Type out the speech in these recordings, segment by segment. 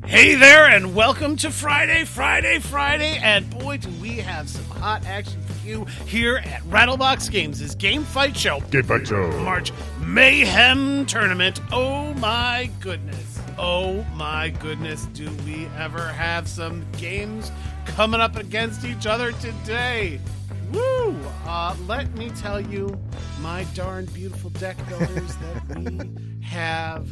Hey there, and welcome to Friday, and boy, do we have some hot action for you here at Rattlebox Games' Game Fight Show. March Mayhem Tournament. Oh my goodness, do we ever have some games coming up against each other today? Woo! Let me tell you, my darn beautiful deck builders, that we have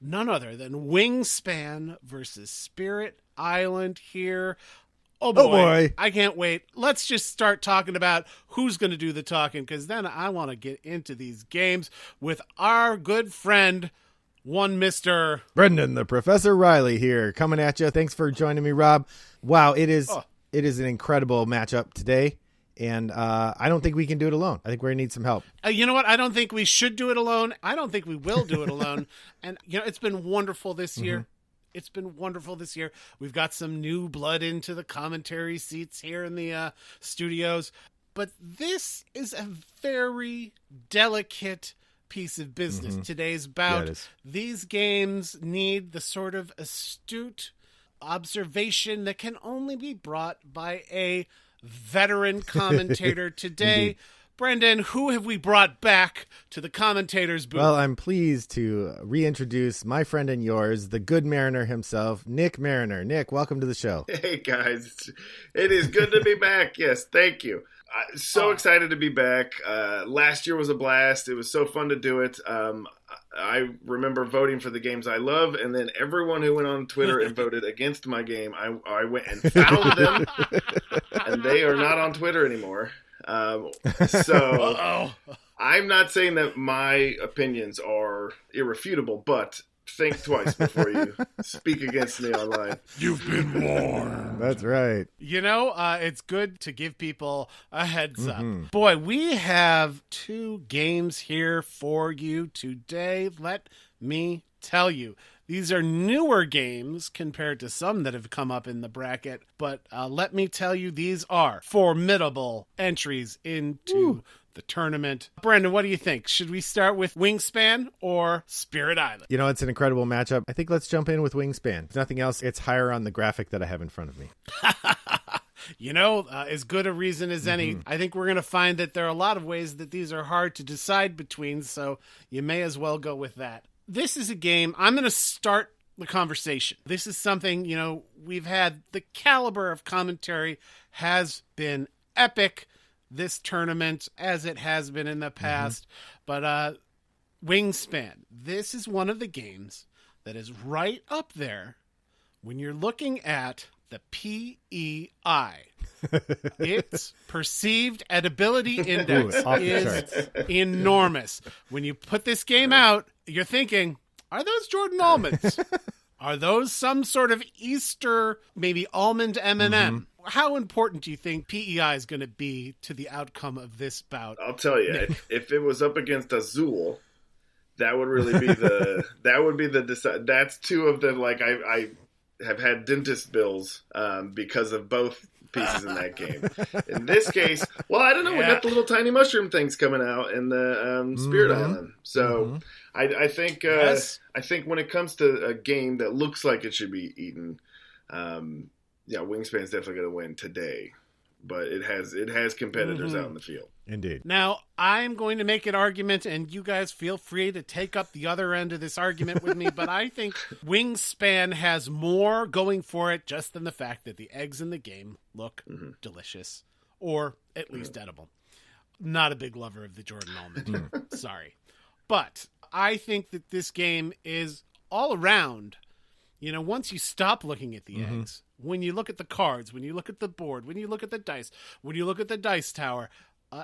none other than Wingspan versus Spirit Island here. Oh boy, I can't wait. Let's just start talking about who's going to do the talking, because then I want to get into these games with our good friend, one Mr. Brendan, the Professor Riley here, coming at you. Thanks for joining me, Rob. Wow, it is an incredible matchup today. And I don't think we can do it alone. I think we're going to need some help. You know what? I don't think we should do it alone. I don't think we will do it alone. And, you know, it's been wonderful this year. It's been wonderful this year. We've got some new blood into the commentary seats here in the studios. But this is a very delicate piece of business. Today's bout. Yeah, these games need the sort of astute observation that can only be brought by a veteran commentator today. Indeed. Brendan, who have we brought back to the commentator's booth? Well, I'm pleased to reintroduce my friend and yours, the good Mariner himself, Nick Mariner. Nick, welcome to the show. Hey, guys. It is good to be back. Yes, thank you. So excited to be back. Last year was a blast. It was so fun to do it. I remember voting for the games I love, and then everyone who went on Twitter and voted against my game, I went and found them, and they are not on Twitter anymore. So I'm not saying that my opinions are irrefutable, but think twice before you speak against me online. You've been warned. That's right. You know, it's good to give people a heads up. Boy, we have two games here for you today. Let me tell you, these are newer games compared to some that have come up in the bracket, but let me tell you, these are formidable entries into the tournament. Brendan, what do you think? Should we start with Wingspan or Spirit Island? You know, it's an incredible matchup. I think let's jump in with Wingspan. If nothing else, it's higher on the graphic that I have in front of me. You know, as good a reason as any. I think we're going to find that there are a lot of ways that these are hard to decide between, so you may as well go with that. This is a game, I'm going to start the conversation. This is something, you know, we've had, the caliber of commentary has been epic this tournament, as it has been in the past. But Wingspan, this is one of the games that is right up there when you're looking at the PEI. Its perceived edibility index is enormous. When you put this game out, you're thinking, are those Jordan almonds? Are those some sort of Easter, maybe almond M&M? How important do you think PEI is going to be to the outcome of this bout? I'll tell you, if it was up against Azul, that would really be that's two of the, like, I have had dentist bills because of both pieces in that game. In this case, well, I don't know. We got the little tiny mushroom things coming out in the Spirit Island. So I think I think when it comes to a game that looks like it should be eaten, Wingspan's definitely going to win today. But it has competitors out in the field. Indeed. Now, I'm going to make an argument, and you guys feel free to take up the other end of this argument with me, but I think Wingspan has more going for it just than the fact that the eggs in the game look delicious, or at least edible. Not a big lover of the Jordan almond. Sorry. But I think that this game is all around, you know, once you stop looking at the eggs, when you look at the cards, when you look at the board, when you look at the dice, when you look at the dice tower,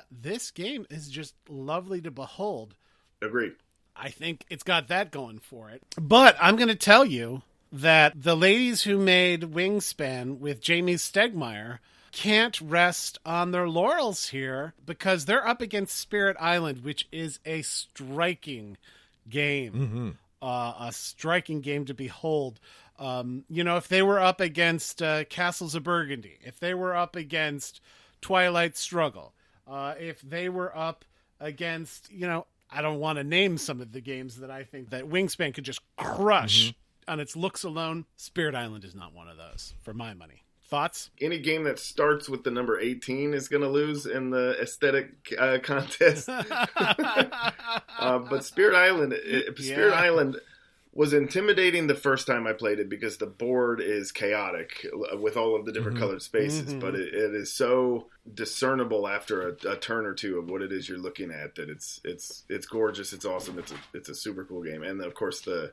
this game is just lovely to behold. Agreed. I think it's got that going for it. But I'm going to tell you that the ladies who made Wingspan with Jamie Stegmaier can't rest on their laurels here, because they're up against Spirit Island, which is a striking game. A striking game to behold. You know, if they were up against Castles of Burgundy, if they were up against Twilight Struggle, if they were up against, you know, I don't want to name some of the games that I think that Wingspan could just crush on its looks alone, Spirit Island is not one of those, for my money. Thoughts? Any game that starts with the number 18 is going to lose in the aesthetic contest. But Spirit Island was intimidating the first time I played it because the board is chaotic with all of the different colored spaces, but it is so discernible after a turn or two of what it is you're looking at that it's gorgeous, it's awesome, it's a super cool game, and of course the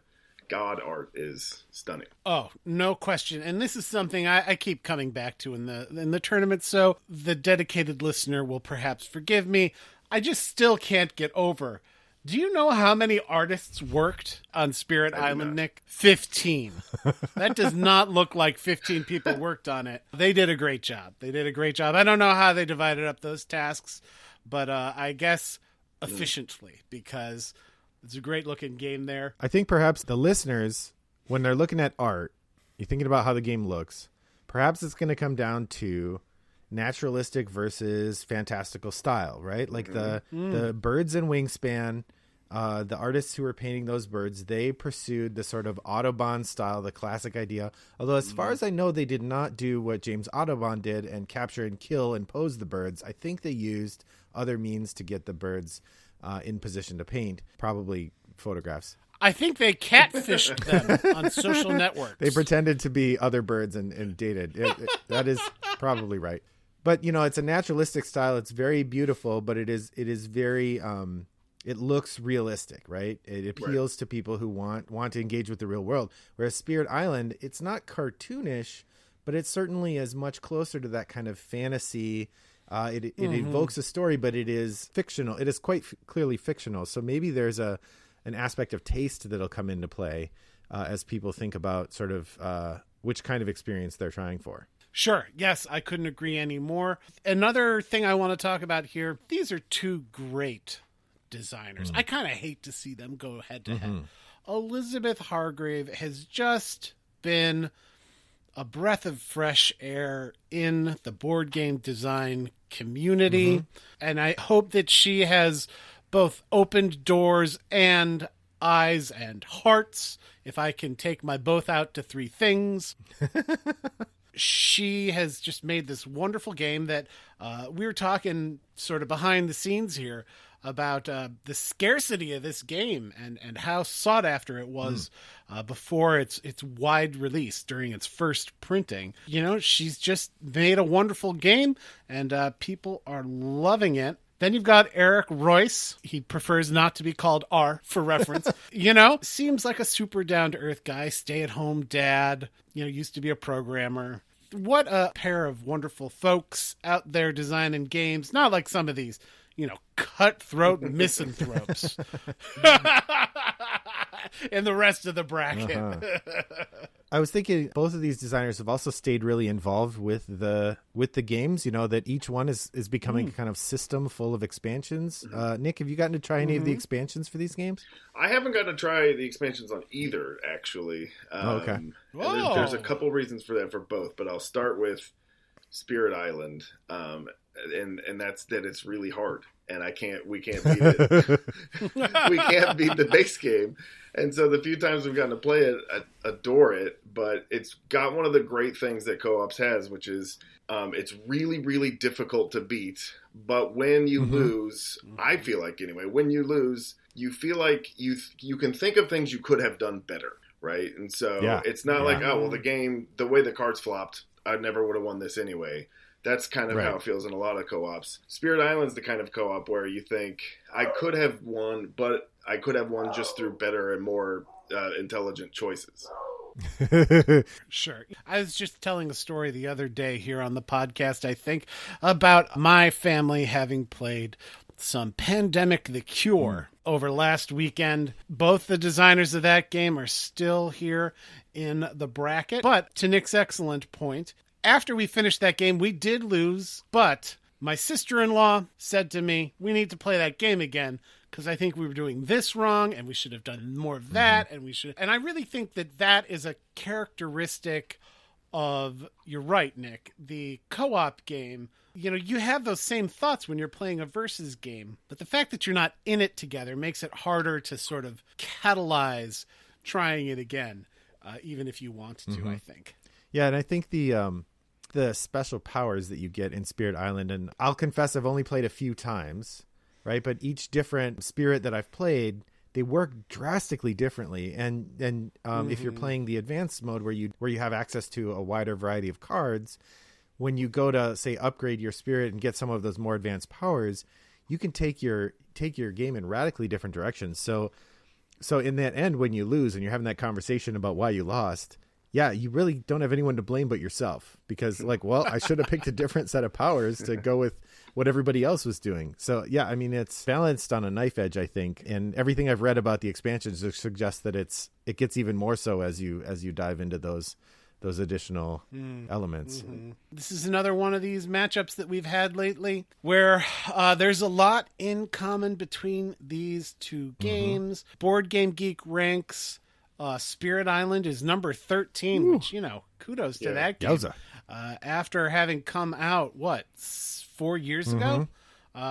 God art is stunning. Oh, no question. And this is something I keep coming back to in the tournament, so the dedicated listener will perhaps forgive me. I just still can't get over. Do you know how many artists worked on Spirit Island, Nick? 15. That does not look like 15 people worked on it. They did a great job. I don't know how they divided up those tasks, but I guess efficiently, because it's a great looking game there. I think perhaps the listeners, when they're looking at art, you're thinking about how the game looks. Perhaps it's going to come down to naturalistic versus fantastical style, right? Like the birds in Wingspan, the artists who were painting those birds, they pursued the sort of Audubon style, the classic idea. Although as far as I know, they did not do what James Audubon did and capture and kill and pose the birds. I think they used other means to get the birds in position to paint, probably photographs. I think they catfished them on social networks. They pretended to be other birds and dated. That is probably right. But, it's a naturalistic style. It's very beautiful, but it is very, it looks realistic, right? It appeals to people who want to engage with the real world. Whereas Spirit Island, it's not cartoonish, but it's certainly as much closer to that kind of fantasy. It evokes a story, but it is fictional. It is quite clearly fictional. So maybe there's an aspect of taste that'll come into play as people think about sort of which kind of experience they're trying for. Sure. Yes, I couldn't agree anymore. Another thing I want to talk about here, these are two great designers. I kind of hate to see them go head to head. Elizabeth Hargrave has just been a breath of fresh air in the board game design community. And I hope that she has both opened doors and eyes and hearts, if I can take my both out to three things. She has just made this wonderful game that we were talking sort of behind the scenes here about the scarcity of this game and how sought after it was before its wide release during its first printing. She's just made a wonderful game and people are loving it. Then you've got Eric Royce. He prefers not to be called R for reference. Seems like a super down-to-earth guy, stay-at-home dad, used to be a programmer. What a pair of wonderful folks out there designing games. Not like some of these, cutthroat misanthropes in the rest of the bracket. I was thinking both of these designers have also stayed really involved with the games, that each one is becoming a kind of system full of expansions. Nick, have you gotten to try any of the expansions for these games? I haven't gotten to try the expansions on either, actually. Okay. There's a couple reasons for that for both, but I'll start with Spirit Island. And that's that it's really hard, and we can't beat it. We can't beat the base game, and so the few times we've gotten to play it, I adore it. But it's got one of the great things that co-ops has, which is it's really, really difficult to beat. But when you lose, I feel like anyway, when you lose, you feel like you can think of things you could have done better, right? And so it's not like, oh well, the way the cards flopped, I never would have won this anyway. That's kind of how it feels in a lot of co-ops. Spirit Island's the kind of co-op where you think, I could have won, but I could have won just through better and more intelligent choices. Sure. I was just telling a story the other day here on the podcast, I think, about my family having played some Pandemic the Cure over last weekend. Both the designers of that game are still here in the bracket. But to Nick's excellent point, after we finished that game, we did lose, but my sister-in-law said to me, we need to play that game again because I think we were doing this wrong and we should have done more of that. And I really think that is a characteristic of, you're right, Nick, the co-op game. You have those same thoughts when you're playing a versus game, but the fact that you're not in it together makes it harder to sort of catalyze trying it again. even if you want to, I think. Yeah, and I think the special powers that you get in Spirit Island, and I'll confess I've only played a few times, right? But each different spirit that I've played, they work drastically differently. And if you're playing the advanced mode where you have access to a wider variety of cards, when you go to, say, upgrade your spirit and get some of those more advanced powers, you can take your game in radically different directions. So in that end, when you lose and you're having that conversation about why you lost, yeah, you really don't have anyone to blame but yourself, because I should have picked a different set of powers to go with what everybody else was doing. So yeah, I mean, it's balanced on a knife edge, I think. And everything I've read about the expansions suggests that it gets even more so as you dive into those additional elements. This is another one of these matchups that we've had lately where there's a lot in common between these two games. Board Game Geek ranks Spirit Island is number 13, which, kudos to that game. After having come out, 4 years ago?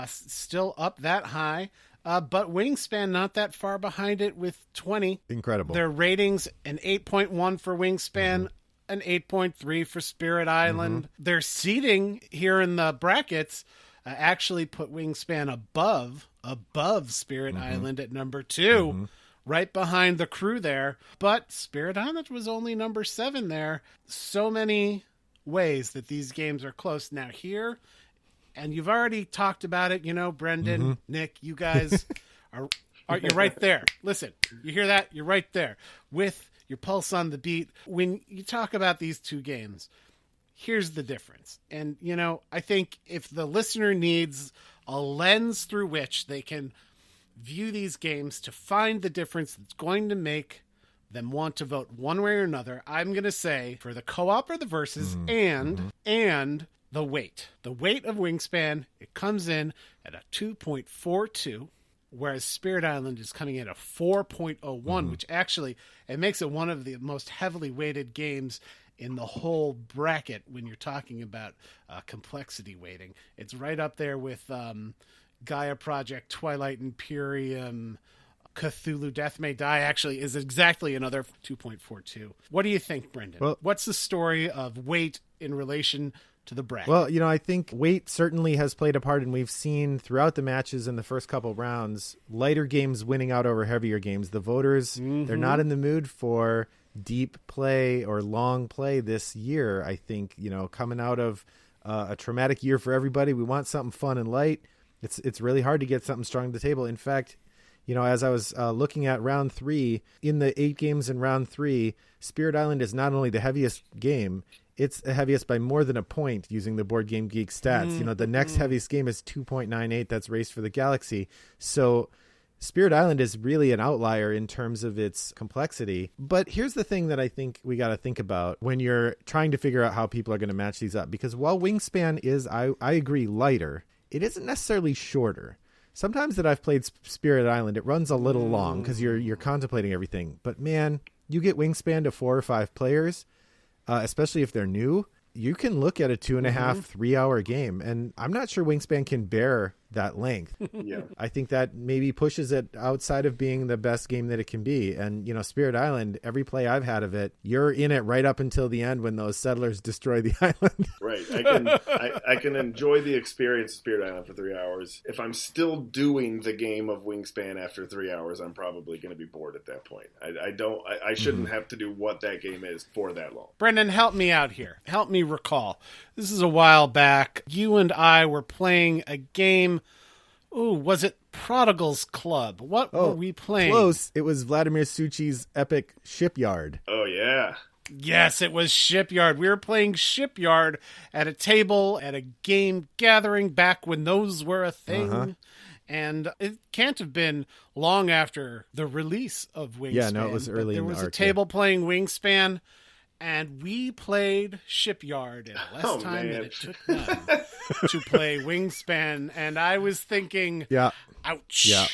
Still up that high. But Wingspan not that far behind it with 20. Incredible. Their ratings, an 8.1 for Wingspan, an 8.3 for Spirit Island. Their seating here in the brackets actually put Wingspan above Spirit Island at number 2, right behind the crew there. But Spirit Island was only number 7 there. So many ways that these games are close. Now here, and you've already talked about it, Brendan, Nick, you guys are you're right there. Listen, you hear that? You're right there with your pulse on the beat. When you talk about these two games, here's the difference. And, I think if the listener needs a lens through which they can view these games to find the difference that's going to make them want to vote one way or another, I'm going to say for the co-op or the versus and the weight. The weight of Wingspan, it comes in at a 2.42. Whereas Spirit Island is coming in at a 4.01, which actually, it makes it one of the most heavily weighted games in the whole bracket when you're talking about complexity weighting. It's right up there with Gaia Project, Twilight Imperium, Cthulhu Death May Die actually is exactly another 2.42. What do you think, Brendan? Well, what's the story of weight in relation to the bracket? Well, I think weight certainly has played a part, and we've seen throughout the matches in the first couple rounds, lighter games winning out over heavier games. The voters, they're not in the mood for deep play or long play this year. I think, coming out of a traumatic year for everybody, we want something fun and light. It's really hard to get something strong to the table. In fact, as I was looking at round 3, in the 8 games in round 3, Spirit Island is not only the heaviest game, it's the heaviest by more than a point using the Board Game Geek stats. The next heaviest game is 2.98. That's Race for the Galaxy. So Spirit Island is really an outlier in terms of its complexity. But here's the thing that I think we got to think about when you're trying to figure out how people are going to match these up. Because while Wingspan is, I agree, lighter, it isn't necessarily shorter. Sometimes that I've played Spirit Island, it runs a little long because you're contemplating everything. But man, you get Wingspan to 4 or 5 players, especially if they're new, you can look at a 2.5, 3 hour game. And I'm not sure Wingspan can bear that length. Yeah. I think that maybe pushes it outside of being the best game that it can be. And, Spirit Island, every play I've had of it, you're in it right up until the end when those settlers destroy the island. Right. I can enjoy the experience of Spirit Island for 3 hours. If I'm still doing the game of Wingspan after 3 hours, I'm probably going to be bored at that point. I shouldn't have to do what that game is for that long. Brendan, help me out here. Help me recall. This is a while back. You and I were playing a game. Ooh, was it Prodigal's Club? What were we playing? Close. It was Vladimir Suchi's epic Shipyard. Oh, yeah. Yes, it was Shipyard. We were playing Shipyard at a table at a game gathering back when those were a thing. And it can't have been long after the release of Wingspan. Yeah, no, it was early There in the was a arc, table playing Wingspan, and we played Shipyard in less time than it took them to play Wingspan. And I was thinking, ouch. Yeah.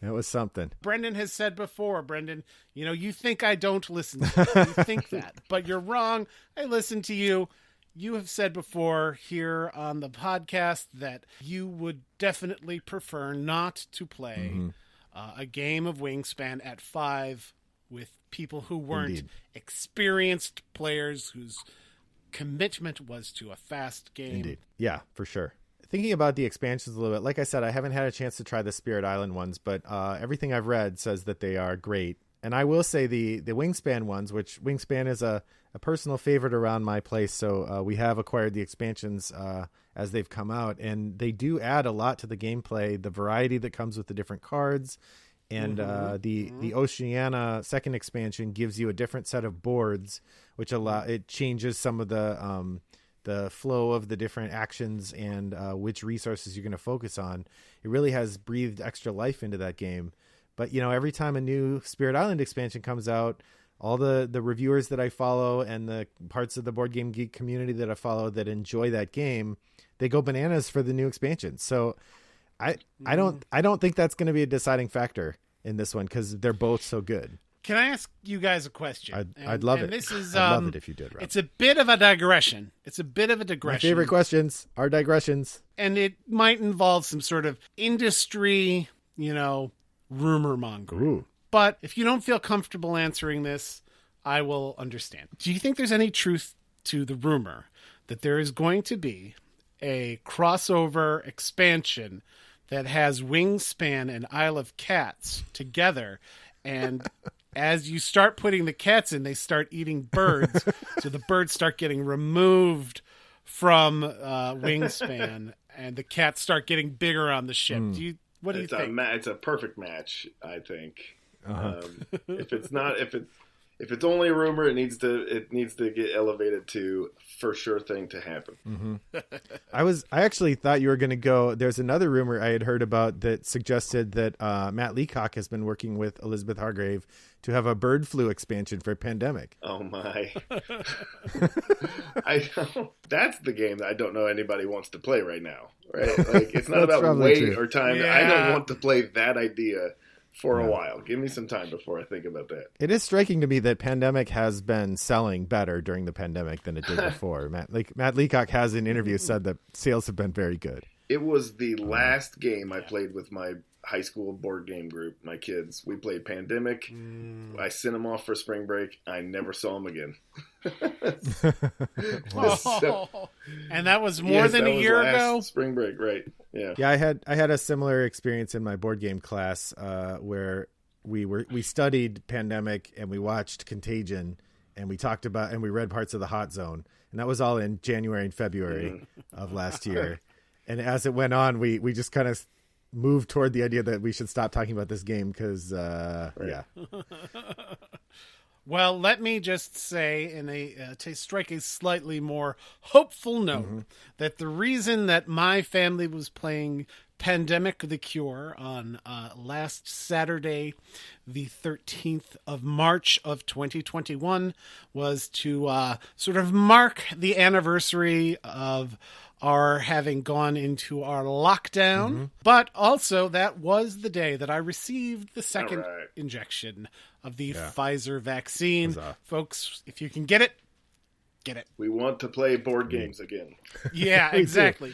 It was something. Brendan has said before, Brendan, you think I don't listen to you. You think that, but you're wrong. I listen to you. You have said before here on the podcast that you would definitely prefer not to play a game of Wingspan at 5 with people who weren't Indeed. experienced players whose commitment was to a fast game. Indeed. Yeah, for sure. Thinking about the expansions a little bit, like I said, I haven't had a chance to try the Spirit Island ones, but everything I've read says that they are great. And I will say the Wingspan ones, which Wingspan is a personal favorite around my place, so we have acquired the expansions as they've come out, and they do add a lot to the gameplay, the variety that comes with the different cards, and the Oceania second expansion gives you a different set of boards, which it changes some of the flow of the different actions and which resources you're going to focus on. It really has breathed extra life into that game. But, every time a new Spirit Island expansion comes out, all the reviewers that I follow and the parts of the Board Game Geek community that I follow that enjoy that game, they go bananas for the new expansion. So I don't think that's going to be a deciding factor in this one because they're both so good. Can I ask you guys a question? I'd love it. This is, I'd love it if you did, Rob. It's a bit of a digression. My favorite questions are digressions. And it might involve some sort of industry, rumor mongering. Ooh. But if you don't feel comfortable answering this, I will understand. Do you think there's any truth to the rumor that there is going to be a crossover expansion that has Wingspan and Isle of Cats together, and as you start putting the cats in, they start eating birds, so the birds start getting removed from Wingspan, and the cats start getting bigger on the ship? What do you think? It's a perfect match, I think. If it's only a rumor, it needs to get elevated to for sure thing to happen. Mm-hmm. I actually thought you were going to go. There's another rumor I had heard about that suggested that Matt Leacock has been working with Elizabeth Hargrave to have a bird flu expansion for Pandemic. Oh my! That's the game that I don't know anybody wants to play right now. Right? Like it's not about wait true. or time. Yeah. I don't want to play that idea for a while. Give me some time before I think about that. It is striking to me that Pandemic has been selling better during the pandemic than it did before. Matt Leacock has in interviews said that sales have been very good. It was the last game I played with my high school board game group, my kids. We played Pandemic. I sent them off for spring break. I never saw them again. And that was more than a year ago? Spring break, right. Yeah. Yeah, I had a similar experience in my board game class where we studied Pandemic and we watched Contagion and we talked about and we read parts of the Hot Zone, and that was all in January and February of last year. And as it went on, we just kind of moved toward the idea that we should stop talking about this game because yeah. Well, let me just say, to strike a slightly more hopeful note, that the reason that my family was playing Pandemic the Cure on last Saturday, the 13th of March of 2021, was to sort of mark the anniversary of our having gone into our lockdown, but also that was the day that I received the second injection of the Pfizer vaccine. Folks, if you can get it, get it. We want to play board games again. Yeah, exactly.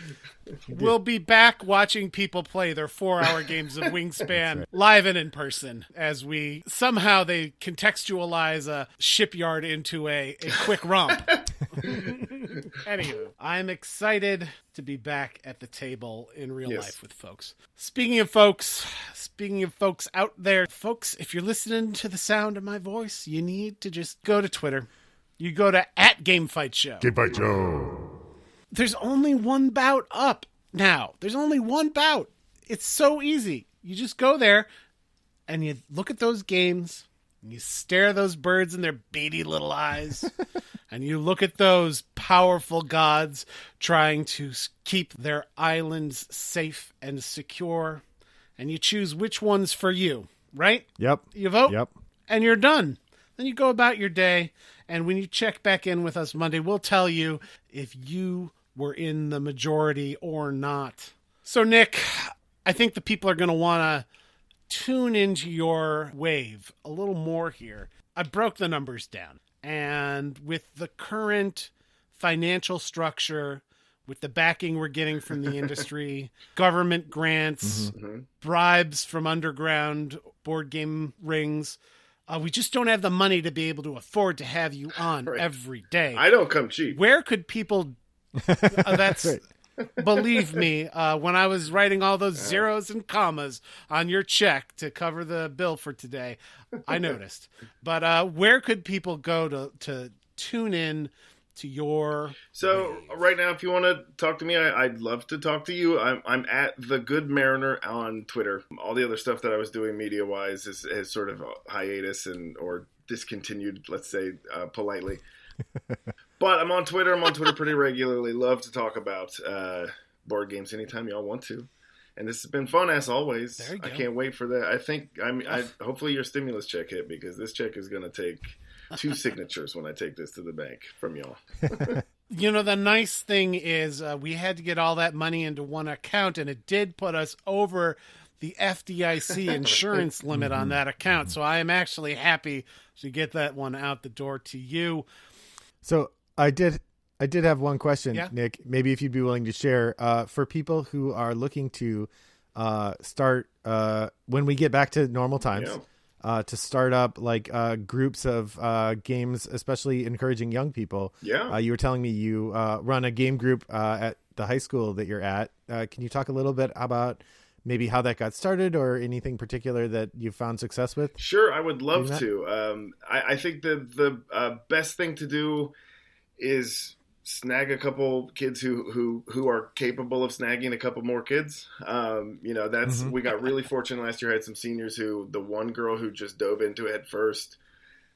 We'll be back watching people play their 4-hour games of Wingspan live and in person as they contextualize a shipyard into a quick romp. Anywho, I'm excited to be back at the table in real life with folks. Speaking of folks out there, folks, if you're listening to the sound of my voice, you need to just go to Twitter. You go to @GameFightShow. Gamefight Show. There's only one bout up now. There's only one bout. It's so easy. You just go there and you look at those games and you stare at those birds in their beady little eyes and you look at those powerful gods trying to keep their islands safe and secure, and you choose which one's for you, right? Yep. You vote? Yep. And you're done. Then you go about your day, and when you check back in with us Monday, we'll tell you if you were in the majority or not. So, Nick, I think the people are going to want to tune into your wave a little more here. I broke the numbers down, and with the current financial structure, with the backing we're getting from the industry, government grants, bribes from underground board game rings, We just don't have the money to be able to afford to have you on Right. every day. I don't come cheap. Where could people... that's... Right. Believe me, when I was writing all those zeros and commas on your check to cover the bill for today, I noticed. But where could people go to tune in to your... So right now, if you want to talk to me, I'd love to talk to you. I'm at The Good Mariner on Twitter. All the other stuff that I was doing media-wise is sort of a hiatus or discontinued, let's say, politely. But I'm on Twitter. I'm on Twitter pretty regularly. Love to talk about board games anytime y'all want to. And this has been fun as always. There you go. I can't wait for that. Hopefully your stimulus check hit, because this check is going to take 2 signatures when I take this to the bank from y'all. You know, the nice thing is we had to get all that money into one account, and it did put us over the FDIC insurance limit on that account. So I am actually happy to get that one out the door to you. So I did have one question, Yeah. Nick. Maybe if you'd be willing to share for people who are looking to start when we get back to normal times, to start up like groups of games, especially encouraging young people. Yeah. You were telling me you run a game group at the high school that you're at. Can you talk a little bit about maybe how that got started or anything particular that you found success with? Sure, I would love to. I think that the best thing to do is snag a couple kids who are capable of snagging a couple more kids. We got really fortunate last year. I had some seniors who, the one girl who just dove into it head first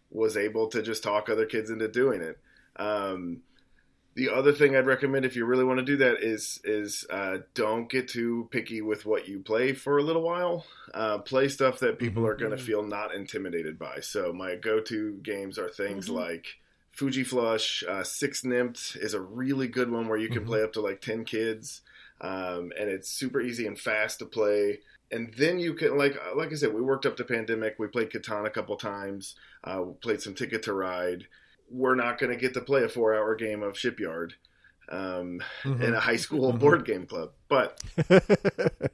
was able to just talk other kids into doing it. The other thing I'd recommend if you really want to do that is don't get too picky with what you play for a little while. Play stuff that people are going to feel not intimidated by. So my go-to games are things like Fuji Flush. Six Nymphed is a really good one where you can play up to like 10 kids. And it's super easy and fast to play. And then you can, like I said, we worked up the pandemic. We played Catan a couple times. Played some Ticket to Ride. We're not going to get to play a 4-hour game of Shipyard in a high school board game club. But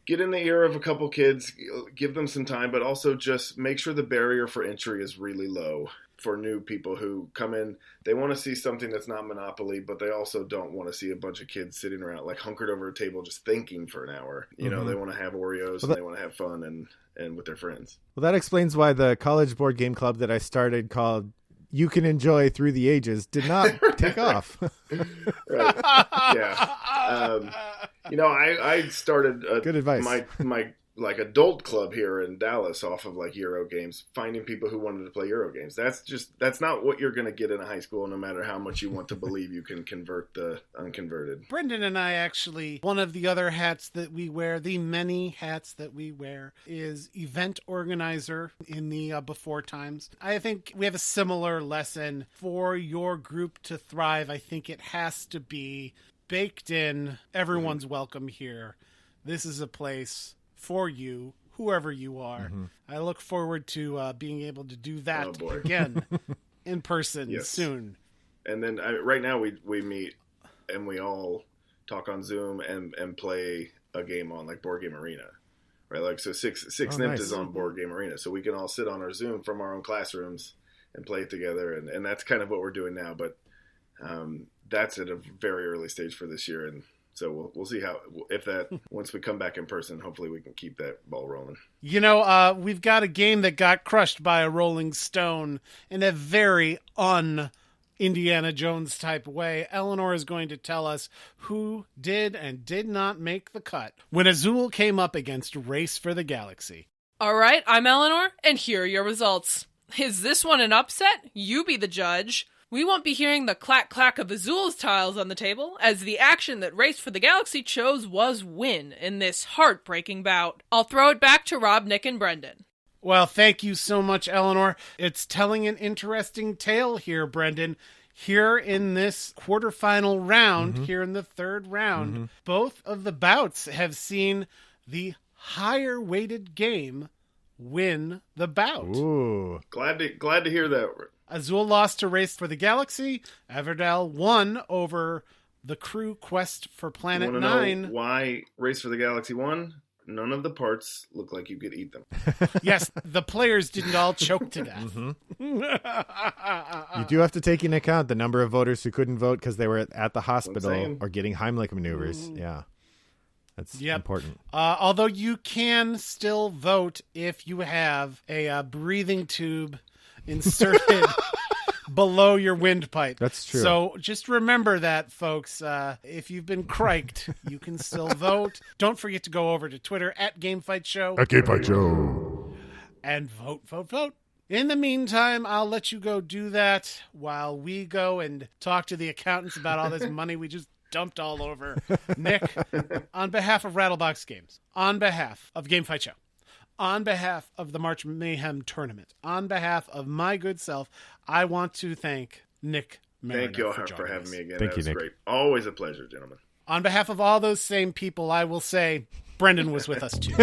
get in the ear of a couple kids, give them some time, but also just make sure the barrier for entry is really low for new people who come in. They want to see something that's not Monopoly, but they also don't want to see a bunch of kids sitting around like hunkered over a table just thinking for an hour. You know, they want to have Oreos and they want to have fun and with their friends. Well, that explains why the college board game club that I started called You Can Enjoy Through the Ages did not take off. Right. Yeah. I started Good advice. my like adult club here in Dallas off of like Euro games, finding people who wanted to play Euro games. That's not what you're going to get in a high school, no matter how much you want to believe you can convert the unconverted. Brendan and I actually, one of the other hats that we wear, the many hats that we wear, is event organizer in the before times. I think we have a similar lesson for your group to thrive. I think it has to be baked in. Everyone's welcome here. This is a place for you, whoever you are. I look forward to being able to do that again in person soon. And then right now we meet and we all talk on Zoom and play a game on like Board Game Arena, right? Like so Six Nymphed is on Board Game Arena, so we can all sit on our Zoom from our own classrooms and play it together, and that's kind of what we're doing now. But that's at a very early stage for this year, and so we'll see once we come back in person, hopefully we can keep that ball rolling. You know, we've got a game that got crushed by a Rolling Stone in a very Indiana Jones type way. Eleanor is going to tell us who did and did not make the cut when Azul came up against Race for the Galaxy. All right, I'm Eleanor, and here are your results. Is this one an upset? You be the judge. We won't be hearing the clack-clack of Azul's tiles on the table, as the action that Race for the Galaxy chose was win in this heartbreaking bout. I'll throw it back to Rob, Nick, and Brendan. Well, thank you so much, Eleanor. It's telling an interesting tale here, Brendan. Here in this quarterfinal round, here in the third round, both of the bouts have seen the higher-weighted game win the bout. Ooh. Glad to hear that. Azul lost to Race for the Galaxy. Everdell won over the Crew Quest for Planet 9. Know why Race for the Galaxy won? none of the parts look like you could eat them. Yes, the players didn't all choke to death. You do have to take into account the number of voters who couldn't vote because they were at the hospital or getting Heimlich maneuvers. Yeah. That's important. Although you can still vote if you have a breathing tube inserted below your windpipe. That's true. So just remember that, folks. If you've been criked, you can still vote. Don't forget to go over to Twitter at GameFightShow. At GameFightShow. And vote. In the meantime, I'll let you go do that while we go and talk to the accountants about all this money we just dumped all over Nick. On behalf of Rattlebox Games, on behalf of Game Fight Show, on behalf of the March Mayhem tournament, on behalf of my good self, I want to thank Nick Marino. Thank you all for having me again. Thank that you, was Nick. great. Always a pleasure, gentlemen. On behalf of all those same people, I will say Brendan was with us too.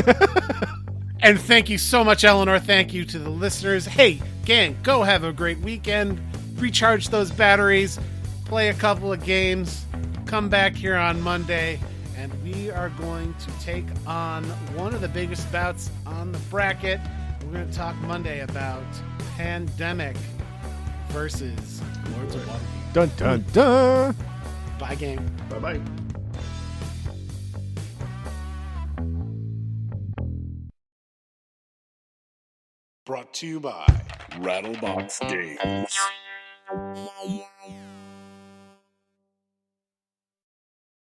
And thank you so much, Eleanor. Thank you to the listeners. Hey, gang, go have a great weekend. Recharge those batteries. Play a couple of games. Come back here on Monday. And we are going to take on one of the biggest bouts on the bracket. We're going to talk Monday about Pandemic versus Lords of Waterdeep. Dun, dun, dun. Bye, gang. Bye-bye. Brought to you by Rattlebox Games.